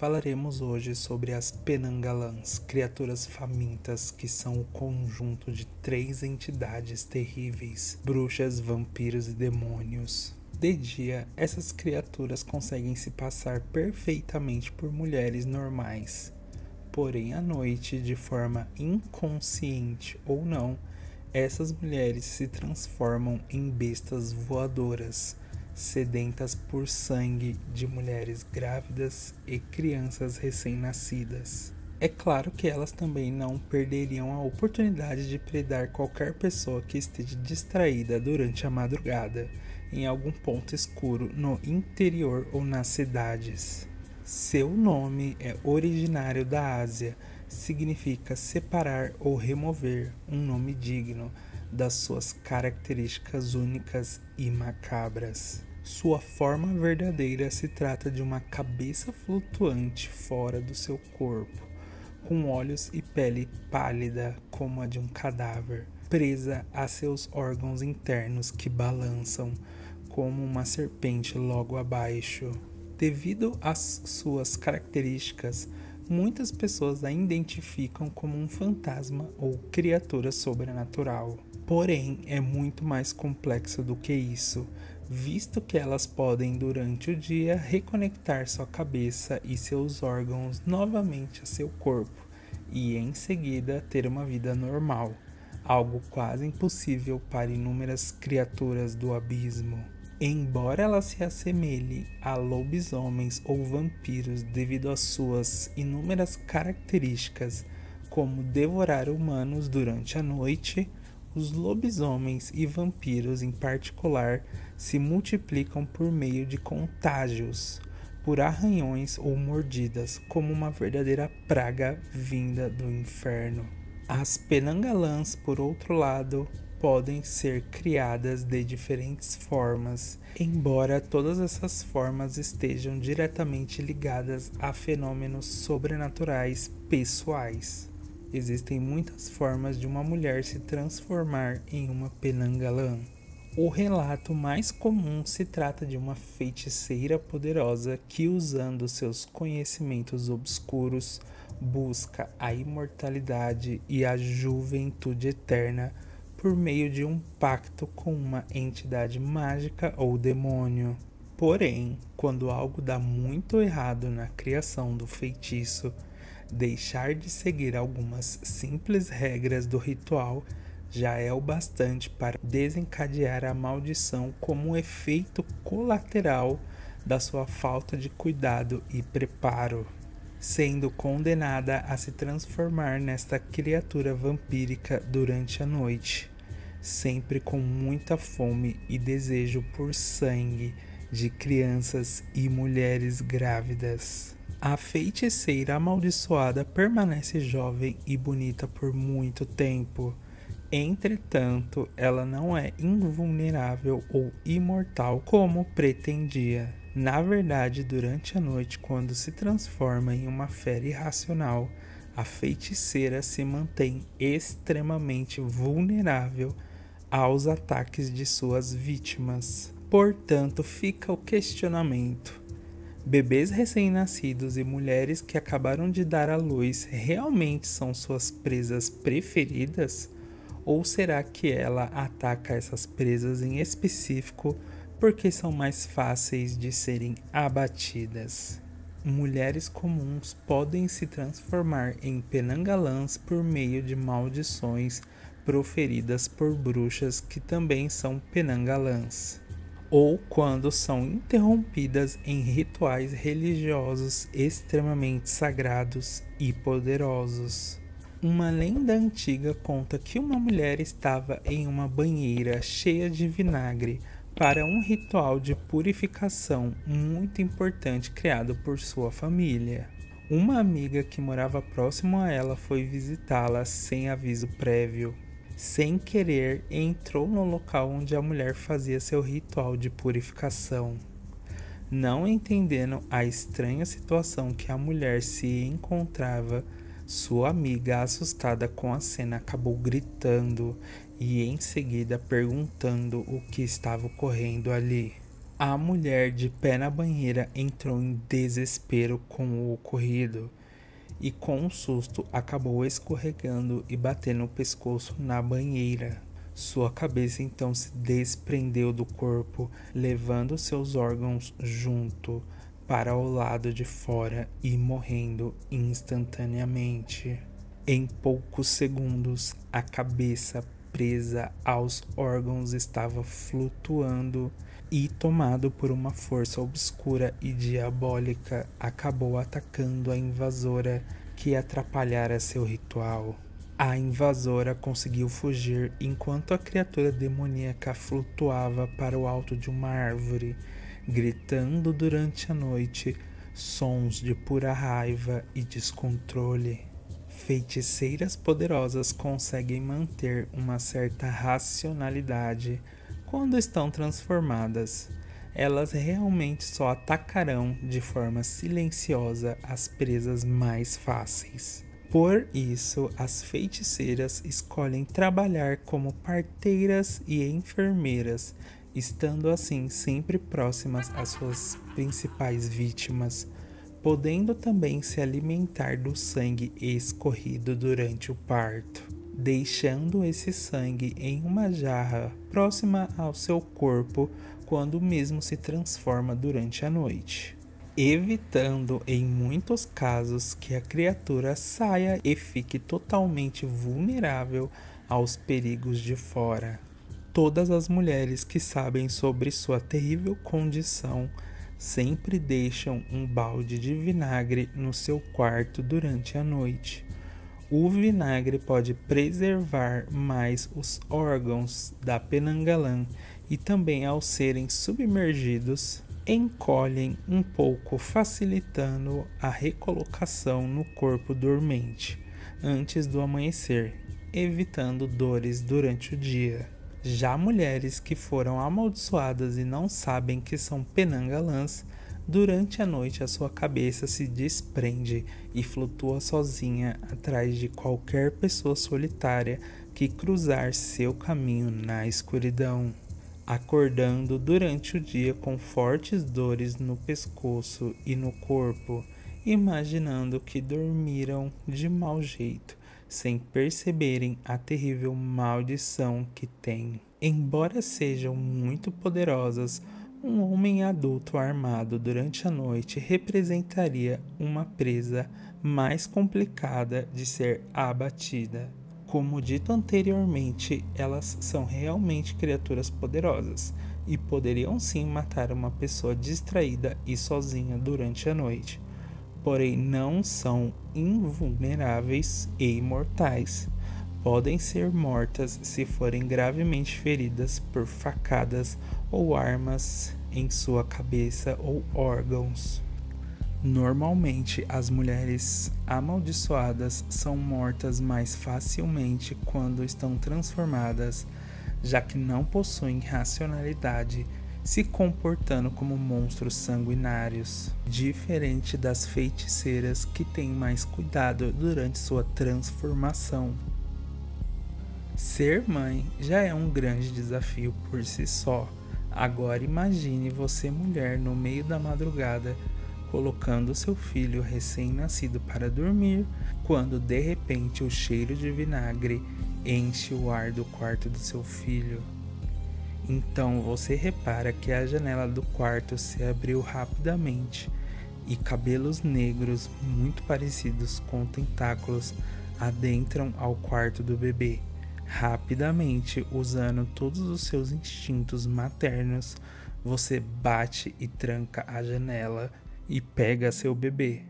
falaremos hoje sobre as Penangalãs, criaturas famintas que são o conjunto de 3 entidades terríveis: bruxas, vampiros e demônios. De dia, essas criaturas conseguem se passar perfeitamente por mulheres normais. Porém, à noite, de forma inconsciente ou não, essas mulheres se transformam em bestas voadoras, sedentas por sangue de mulheres grávidas e crianças recém-nascidas. É claro que elas também não perderiam a oportunidade de predar qualquer pessoa que esteja distraída durante a madrugada, em algum ponto escuro no interior ou nas cidades. Seu nome é originário da Ásia, significa separar ou remover, um nome digno das suas características únicas e macabras. Sua forma verdadeira se trata de uma cabeça flutuante fora do seu corpo, com olhos e pele pálida como a de um cadáver, presa a seus órgãos internos que balançam como uma serpente logo abaixo. Devido às suas características, muitas pessoas a identificam como um fantasma ou criatura sobrenatural. Porém, é muito mais complexo do que isso, visto que elas podem, durante o dia, reconectar sua cabeça e seus órgãos novamente a seu corpo e, em seguida, ter uma vida normal, algo quase impossível para inúmeras criaturas do abismo. Embora ela se assemelhe a lobisomens ou vampiros devido às suas inúmeras características, como devorar humanos durante a noite, os lobisomens e vampiros em particular se multiplicam por meio de contágios, por arranhões ou mordidas, como uma verdadeira praga vinda do inferno. As Penangalãs, por outro lado, podem ser criadas de diferentes formas, embora todas essas formas estejam diretamente ligadas a fenômenos sobrenaturais pessoais. Existem muitas formas de uma mulher se transformar em uma Penangalã. O relato mais comum se trata de uma feiticeira poderosa que, usando seus conhecimentos obscuros, busca a imortalidade e a juventude eterna por meio de um pacto com uma entidade mágica ou demônio. Porém, quando algo dá muito errado na criação do feitiço, deixar de seguir algumas simples regras do ritual já é o bastante para desencadear a maldição como um efeito colateral da sua falta de cuidado e preparo, sendo condenada a se transformar nesta criatura vampírica durante a noite, sempre com muita fome e desejo por sangue de crianças e mulheres grávidas. A feiticeira amaldiçoada permanece jovem e bonita por muito tempo. Entretanto, ela não é invulnerável ou imortal como pretendia. Na verdade, durante a noite, quando se transforma em uma fera irracional, a feiticeira se mantém extremamente vulnerável aos ataques de suas vítimas. Portanto, fica o questionamento: bebês recém-nascidos e mulheres que acabaram de dar à luz realmente são suas presas preferidas? Ou será que ela ataca essas presas em específico porque são mais fáceis de serem abatidas? Mulheres comuns podem se transformar em Penangalãs por meio de maldições proferidas por bruxas que também são Penangalãs, ou quando são interrompidas em rituais religiosos extremamente sagrados e poderosos. Uma lenda antiga conta que uma mulher estava em uma banheira cheia de vinagre para um ritual de purificação muito importante criado por sua família. Uma amiga que morava próximo a ela foi visitá-la sem aviso prévio. Sem querer, entrou no local onde a mulher fazia seu ritual de purificação. Não entendendo a estranha situação que a mulher se encontrava, sua amiga, assustada com a cena, acabou gritando e em seguida perguntando o que estava ocorrendo ali. A mulher de pé na banheira entrou em desespero com o ocorrido e, com um susto, acabou escorregando e batendo o pescoço na banheira. Sua cabeça então se desprendeu do corpo, levando seus órgãos junto para o lado de fora e morrendo instantaneamente. Em poucos segundos, a cabeça presa aos órgãos estava flutuando e, tomado por uma força obscura e diabólica, acabou atacando a invasora que atrapalhara seu ritual. A invasora conseguiu fugir enquanto a criatura demoníaca flutuava para o alto de uma árvore, gritando durante a noite sons de pura raiva e descontrole. Feiticeiras poderosas conseguem manter uma certa racionalidade quando estão transformadas. Elas realmente só atacarão de forma silenciosa as presas mais fáceis. Por isso, as feiticeiras escolhem trabalhar como parteiras e enfermeiras, estando assim sempre próximas às suas principais vítimas, podendo também se alimentar do sangue escorrido durante o parto, deixando esse sangue em uma jarra próxima ao seu corpo quando o mesmo se transforma durante a noite, evitando em muitos casos que a criatura saia e fique totalmente vulnerável aos perigos de fora. Todas as mulheres que sabem sobre sua terrível condição sempre deixam um balde de vinagre no seu quarto durante a noite. O vinagre pode preservar mais os órgãos da Penanggalan e também, ao serem submergidos, encolhem um pouco, facilitando a recolocação no corpo dormente antes do amanhecer, evitando dores durante o dia. Já mulheres que foram amaldiçoadas e não sabem que são Penanggalans, durante a noite a sua cabeça se desprende e flutua sozinha atrás de qualquer pessoa solitária que cruzar seu caminho na escuridão, acordando durante o dia com fortes dores no pescoço e no corpo, imaginando que dormiram de mau jeito, sem perceberem a terrível maldição que têm. Embora sejam muito poderosas, um homem adulto armado durante a noite representaria uma presa mais complicada de ser abatida. Como dito anteriormente, elas são realmente criaturas poderosas e poderiam sim matar uma pessoa distraída e sozinha durante a noite. Porém, não são invulneráveis e imortais. Podem ser mortas se forem gravemente feridas por facadas ou armas em sua cabeça ou órgãos. Normalmente, as mulheres amaldiçoadas são mortas mais facilmente quando estão transformadas, já que não possuem racionalidade, se comportando como monstros sanguinários, diferente das feiticeiras que têm mais cuidado durante sua transformação. Ser mãe já é um grande desafio por si só. Agora imagine você, mulher, no meio da madrugada, colocando seu filho recém-nascido para dormir, quando de repente o cheiro de vinagre enche o ar do quarto do seu filho. Então você repara que a janela do quarto se abriu rapidamente e cabelos negros muito parecidos com tentáculos adentram ao quarto do bebê. Rapidamente, usando todos os seus instintos maternos, você bate e tranca a janela e pega seu bebê,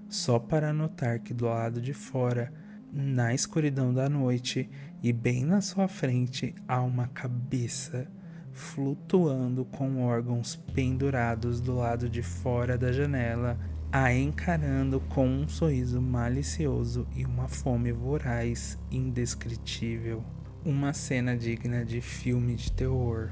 só para notar que do lado de fora, na escuridão da noite e bem na sua frente, há uma cabeça flutuando com órgãos pendurados do lado de fora da janela, a encarando com um sorriso malicioso e uma fome voraz indescritível. Uma cena digna de filme de terror.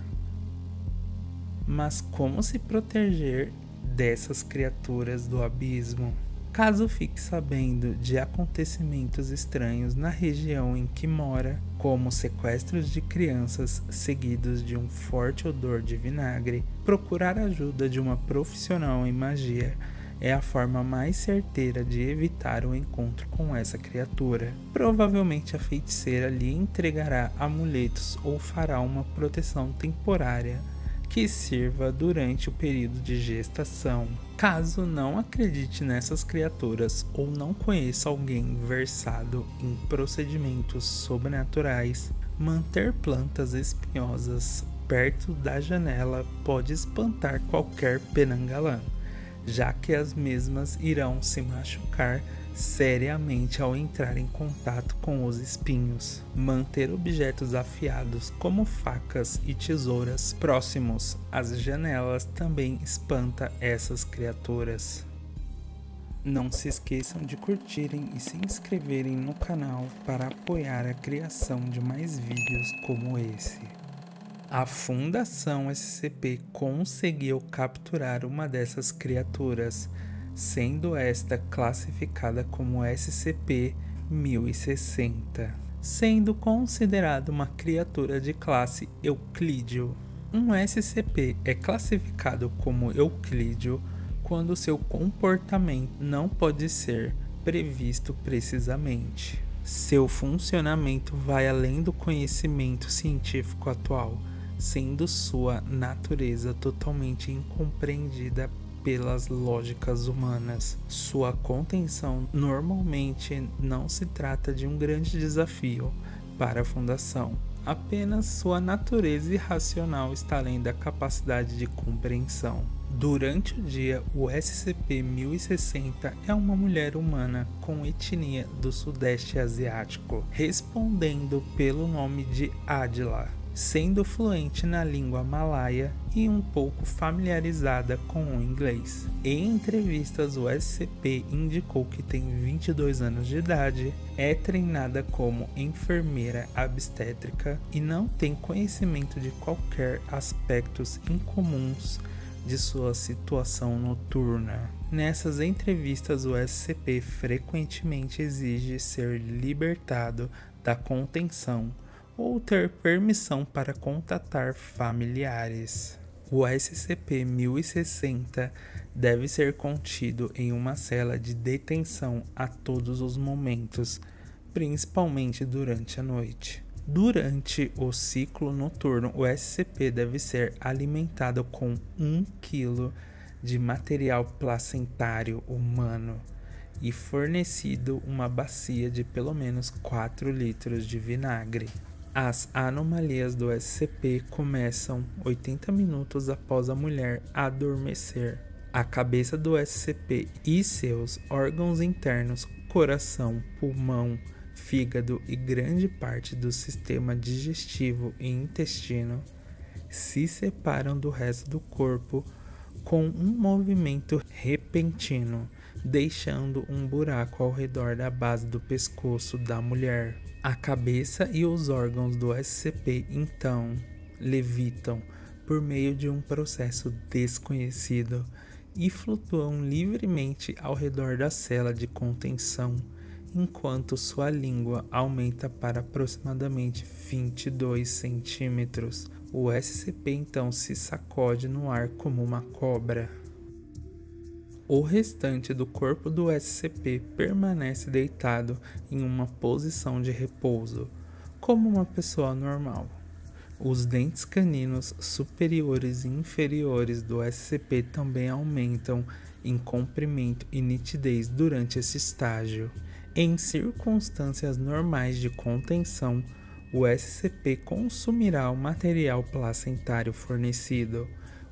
Mas como se proteger dessas criaturas do abismo? Caso fique sabendo de acontecimentos estranhos na região em que mora, como sequestros de crianças seguidos de um forte odor de vinagre, procurar ajuda de uma profissional em magia é a forma mais certeira de evitar o encontro com essa criatura. Provavelmente a feiticeira lhe entregará amuletos ou fará uma proteção temporária que sirva durante o período de gestação. Caso não acredite nessas criaturas ou não conheça alguém versado em procedimentos sobrenaturais, manter plantas espinhosas perto da janela pode espantar qualquer penangalã, já que as mesmas irão se machucar seriamente ao entrar em contato com os espinhos. Manter objetos afiados como facas e tesouras próximos às janelas também espanta essas criaturas. Não se esqueçam de curtirem e se inscreverem no canal para apoiar a criação de mais vídeos como esse. A Fundação SCP conseguiu capturar uma dessas criaturas, sendo esta classificada como SCP-1060, sendo considerada uma criatura de classe Euclídeo. Um SCP é classificado como Euclídeo quando seu comportamento não pode ser previsto precisamente. Seu funcionamento vai além do conhecimento científico atual, sendo sua natureza totalmente incompreendida pelas lógicas humanas. Sua contenção normalmente não se trata de um grande desafio para a Fundação. Apenas sua natureza irracional está além da capacidade de compreensão. Durante o dia, o SCP-1060 é uma mulher humana com etnia do Sudeste Asiático, respondendo pelo nome de Adila, sendo fluente na língua malaia e um pouco familiarizada com o inglês. Em entrevistas, o SCP indicou que tem 22 anos de idade, é treinada como enfermeira obstétrica e não tem conhecimento de qualquer aspectos incomuns de sua situação noturna. Nessas entrevistas, o SCP frequentemente exige ser libertado da contenção ou ter permissão para contatar familiares. O SCP-1060 deve ser contido em uma cela de detenção a todos os momentos, principalmente durante a noite. Durante o ciclo noturno, o SCP deve ser alimentado com 1 kg de material placentário humano e fornecido uma bacia de pelo menos 4 litros de vinagre. As anomalias do SCP começam 80 minutos após a mulher adormecer. A cabeça do SCP e seus órgãos internos, coração, pulmão, fígado e grande parte do sistema digestivo e intestino se separam do resto do corpo com um movimento repentino, deixando um buraco ao redor da base do pescoço da mulher. A cabeça e os órgãos do SCP então levitam por meio de um processo desconhecido e flutuam livremente ao redor da cela de contenção, enquanto sua língua aumenta para aproximadamente 22 centímetros. O SCP então se sacode no ar como uma cobra. O restante do corpo do SCP permanece deitado em uma posição de repouso, como uma pessoa normal. Os dentes caninos superiores e inferiores do SCP também aumentam em comprimento e nitidez durante esse estágio. Em circunstâncias normais de contenção, o SCP consumirá o material placentário fornecido,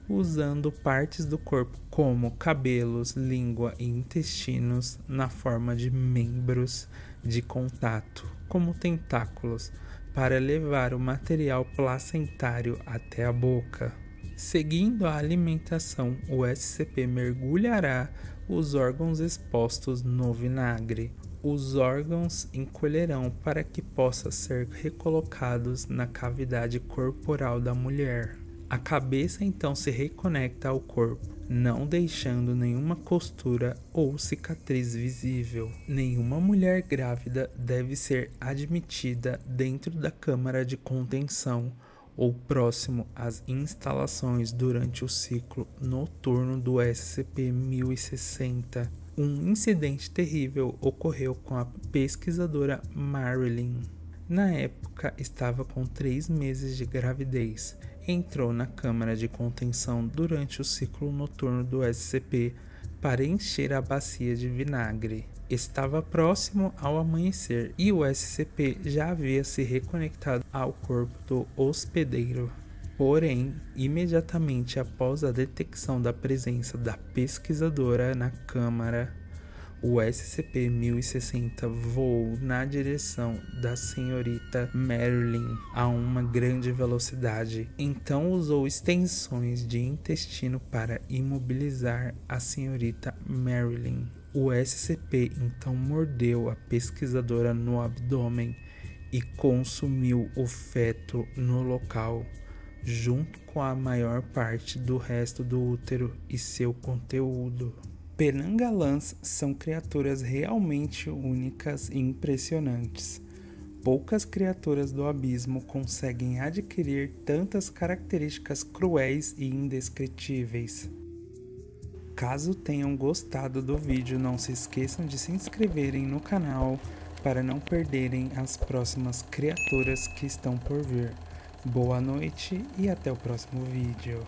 usando partes do corpo como cabelos, língua e intestinos na forma de membros de contato, como tentáculos, para levar o material placentário até a boca. Seguindo a alimentação, o SCP mergulhará os órgãos expostos no vinagre. Os órgãos encolherão para que possam ser recolocados na cavidade corporal da mulher. A cabeça então se reconecta ao corpo, não deixando nenhuma costura ou cicatriz visível. Nenhuma mulher grávida deve ser admitida dentro da câmara de contenção ou próximo às instalações durante o ciclo noturno do SCP-1060. Um incidente terrível ocorreu com a pesquisadora Marilyn. Na época, estava com 3 meses de gravidez. Entrou na câmara de contenção durante o ciclo noturno do SCP para encher a bacia de vinagre. Estava próximo ao amanhecer e o SCP já havia se reconectado ao corpo do hospedeiro. Porém, imediatamente após a detecção da presença da pesquisadora na câmara, o SCP-1060 voou na direção da senhorita Marilyn a uma grande velocidade. Então usou extensões de intestino para imobilizar a senhorita Marilyn. O SCP então mordeu a pesquisadora no abdômen e consumiu o feto no local, junto com a maior parte do resto do útero e seu conteúdo. Penangalãs são criaturas realmente únicas e impressionantes. Poucas criaturas do abismo conseguem adquirir tantas características cruéis e indescritíveis. Caso tenham gostado do vídeo, não se esqueçam de se inscreverem no canal para não perderem as próximas criaturas que estão por vir. Boa noite e até o próximo vídeo.